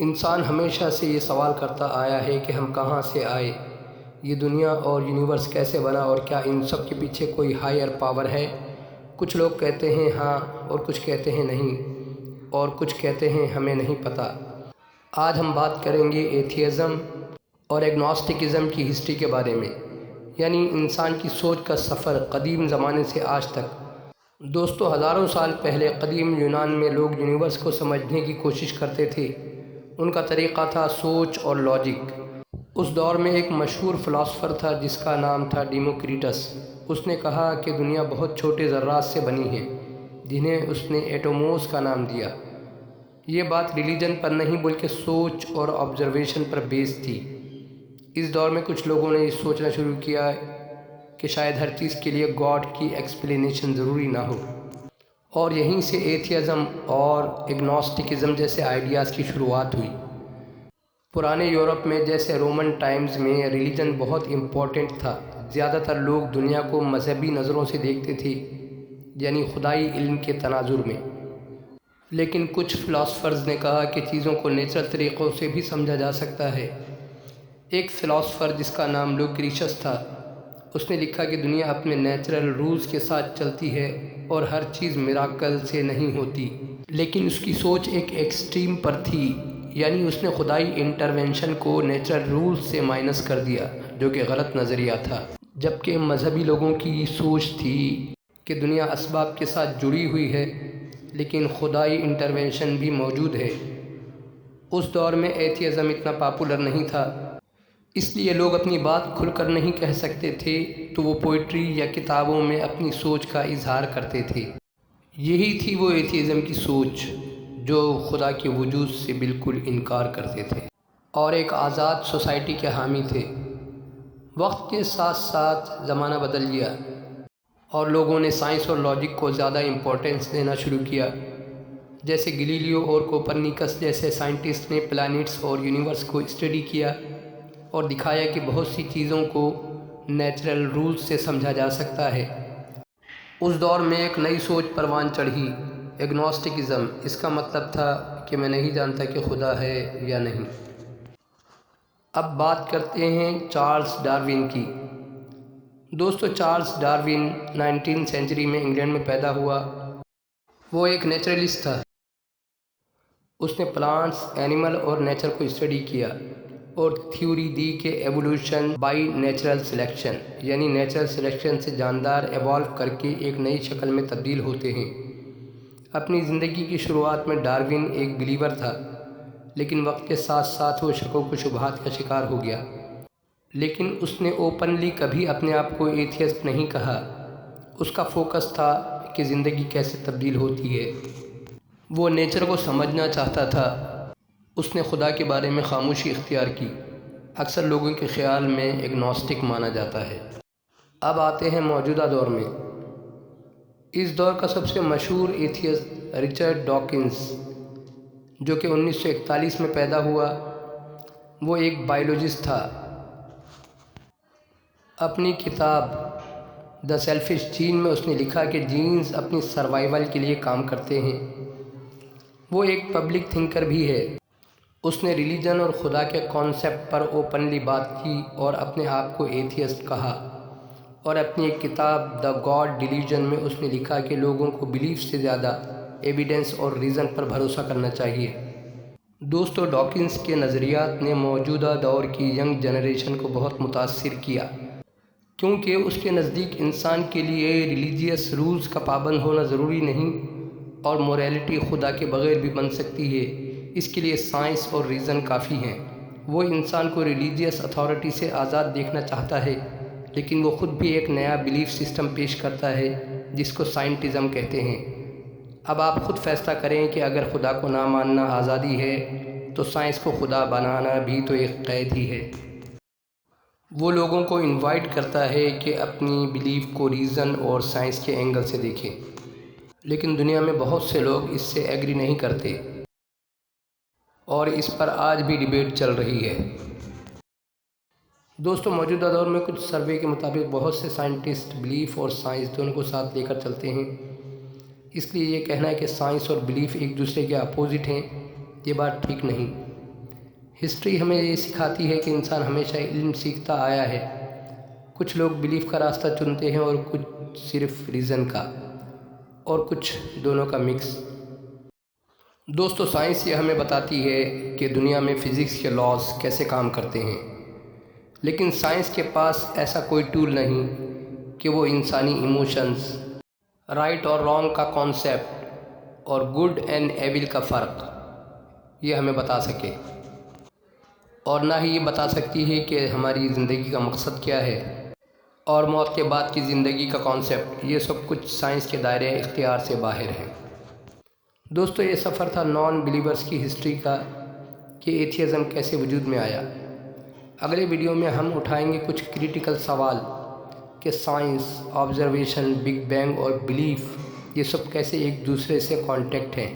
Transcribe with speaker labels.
Speaker 1: انسان ہمیشہ سے یہ سوال کرتا آیا ہے کہ ہم کہاں سے آئے، یہ دنیا اور یونیورس کیسے بنا، اور کیا ان سب کے پیچھے کوئی ہائر پاور ہے؟ کچھ لوگ کہتے ہیں ہاں، اور کچھ کہتے ہیں نہیں، اور کچھ کہتے ہیں ہمیں نہیں پتہ۔ آج ہم بات کریں گے ایتھیزم اور ایگنوسٹکزم کی ہسٹری کے بارے میں، یعنی انسان کی سوچ کا سفر قدیم زمانے سے آج تک۔ دوستو، ہزاروں سال پہلے قدیم یونان میں لوگ یونیورس کو سمجھنے کی کوشش کرتے تھے۔ ان کا طریقہ تھا سوچ اور لاجک۔ اس دور میں ایک مشہور فلاسفر تھا جس کا نام تھا ڈیموکریٹس۔ اس نے کہا کہ دنیا بہت چھوٹے ذرات سے بنی ہے، جنہیں اس نے ایٹوموس کا نام دیا۔ یہ بات ریلیجن پر نہیں بلکہ سوچ اور آبزرویشن پر بیس تھی۔ اس دور میں کچھ لوگوں نے یہ سوچنا شروع کیا کہ شاید ہر چیز کے لیے گاڈ کی ایکسپلینیشن ضروری نہ ہو، اور یہیں سے ایتھیزم اور ایگنوسٹکزم جیسے آئیڈیاز کی شروعات ہوئی۔ پرانے یورپ میں جیسے رومن ٹائمز میں ریلیجن بہت امپورٹنٹ تھا۔ زیادہ تر لوگ دنیا کو مذہبی نظروں سے دیکھتے تھے، یعنی خدائی علم کے تناظر میں۔ لیکن کچھ فلاسفرز نے کہا کہ چیزوں کو نیچرل طریقوں سے بھی سمجھا جا سکتا ہے۔ ایک فلاسفر جس کا نام لوکریشس تھا، اس نے لکھا کہ دنیا اپنے نیچرل رولز کے ساتھ چلتی ہے اور ہر چیز میراکل سے نہیں ہوتی۔ لیکن اس کی سوچ ایک ایکسٹریم پر تھی، یعنی اس نے خدائی انٹرونشن کو نیچرل رولز سے مائنس کر دیا، جو کہ غلط نظریہ تھا۔ جبکہ مذہبی لوگوں کی سوچ تھی کہ دنیا اسباب کے ساتھ جڑی ہوئی ہے، لیکن خدائی انٹرونشن بھی موجود ہے۔ اس دور میں ایتھیزم اتنا پاپولر نہیں تھا، اس لیے لوگ اپنی بات کھل کر نہیں کہہ سکتے تھے، تو وہ پوئٹری یا کتابوں میں اپنی سوچ کا اظہار کرتے تھے۔ یہی تھی وہ ایتھیزم کی سوچ، جو خدا کے وجود سے بالکل انکار کرتے تھے اور ایک آزاد سوسائٹی کے حامی تھے۔ وقت کے ساتھ ساتھ زمانہ بدل گیا اور لوگوں نے سائنس اور لاجک کو زیادہ امپورٹنس دینا شروع کیا۔ جیسے گلیلیو اور کوپرنیکس جیسے سائنٹسٹ نے پلانٹس اور یونیورس کو اسٹڈی کیا اور دکھایا کہ بہت سی چیزوں کو نیچرل رولز سے سمجھا جا سکتا ہے۔ اس دور میں ایک نئی سوچ پروان چڑھی، ایگنوسٹکزم۔ اس کا مطلب تھا کہ میں نہیں جانتا کہ خدا ہے یا نہیں۔ اب بات کرتے ہیں چارلس ڈارون کی۔ دوستو، چارلس ڈارون 19 سینچری میں انگلینڈ میں پیدا ہوا۔ وہ ایک نیچرلسٹ تھا۔ اس نے پلانٹس، اینیمل اور نیچر کو اسٹڈی کیا اور تھیوری دی کہ ایوولوشن بائی نیچرل سلیکشن، یعنی نیچرل سلیکشن سے جاندار ایوالو کر کے ایک نئی شکل میں تبدیل ہوتے ہیں۔ اپنی زندگی کی شروعات میں ڈارون ایک بلیور تھا، لیکن وقت کے ساتھ ساتھ وہ شکوک و شبہات کا شکار ہو گیا۔ لیکن اس نے اوپنلی کبھی اپنے آپ کو ایتھیسٹ نہیں کہا۔ اس کا فوکس تھا کہ زندگی کیسے تبدیل ہوتی ہے۔ وہ نیچر کو سمجھنا چاہتا تھا۔ اس نے خدا کے بارے میں خاموشی اختیار کی۔ اکثر لوگوں کے خیال میں ایگنوسٹک مانا جاتا ہے۔ اب آتے ہیں موجودہ دور میں۔ اس دور کا سب سے مشہور ایتھیسٹ رچرڈ ڈاکنز، جو کہ 1941 میں پیدا ہوا۔ وہ ایک بائیولوجسٹ تھا۔ اپنی کتاب دی سیلفش جین میں اس نے لکھا کہ جینز اپنی سروائیول کے لیے کام کرتے ہیں۔ وہ ایک پبلک تھنکر بھی ہے۔ اس نے ریلیجن اور خدا کے کانسیپٹ پر اوپنلی بات کی اور اپنے آپ کو ایتھیسٹ کہا، اور اپنی ایک کتاب دی گاڈ ڈیلیوژن میں اس نے لکھا کہ لوگوں کو بیلیف سے زیادہ ایویڈنس اور ریزن پر بھروسہ کرنا چاہیے۔ دوستو، ڈاکنز کے نظریات نے موجودہ دور کی ینگ جنریشن کو بہت متاثر کیا، کیونکہ اس کے نزدیک انسان کے لیے ریلیجیس رولز کا پابند ہونا ضروری نہیں، اور موریلٹی خدا کے بغیر بھی بن سکتی ہے۔ اس کے لیے سائنس اور ریزن کافی ہیں۔ وہ انسان کو ریلیجیس اتھارٹی سے آزاد دیکھنا چاہتا ہے، لیکن وہ خود بھی ایک نیا بیلیف سسٹم پیش کرتا ہے جس کو سائنٹزم کہتے ہیں۔ اب آپ خود فیصلہ کریں کہ اگر خدا کو نہ ماننا آزادی ہے، تو سائنس کو خدا بنانا بھی تو ایک قید ہی ہے۔ وہ لوگوں کو انوائٹ کرتا ہے کہ اپنی بیلیف کو ریزن اور سائنس کے اینگل سے دیکھیں، لیکن دنیا میں بہت سے لوگ اس سے ایگری نہیں کرتے، اور اس پر آج بھی ڈیبیٹ چل رہی ہے۔ دوستو، موجودہ دور میں کچھ سروے کے مطابق بہت سے سائنٹسٹ بیلیف اور سائنس دونوں کو ساتھ لے کر چلتے ہیں۔ اس لیے یہ کہنا ہے کہ سائنس اور بیلیف ایک دوسرے کے اپوزٹ ہیں، یہ بات ٹھیک نہیں۔ ہسٹری ہمیں یہ سکھاتی ہے کہ انسان ہمیشہ علم سیکھتا آیا ہے۔ کچھ لوگ بلیف کا راستہ چنتے ہیں اور کچھ صرف ریزن کا، اور کچھ دونوں کا مکس۔ دوستو، سائنس یہ ہمیں بتاتی ہے کہ دنیا میں فزکس کے لاز کیسے کام کرتے ہیں، لیکن سائنس کے پاس ایسا کوئی ٹول نہیں کہ وہ انسانی ایموشنز، رائٹ اور رانگ کا کانسیپٹ اور گڈ اینڈ ایول کا فرق یہ ہمیں بتا سکے، اور نہ ہی یہ بتا سکتی ہے کہ ہماری زندگی کا مقصد کیا ہے اور موت کے بعد کی زندگی کا کانسیپٹ۔ یہ سب کچھ سائنس کے دائرے اختیار سے باہر ہے۔ دوستو، یہ سفر تھا نان بلیورز کی ہسٹری کا کہ ایتھیزم کیسے وجود میں آیا۔ اگلے ویڈیو میں ہم اٹھائیں گے کچھ کریٹیکل سوال کہ سائنس، آبزرویشن، بگ بینگ اور بلیف یہ سب کیسے ایک دوسرے سے کانٹیکٹ ہیں۔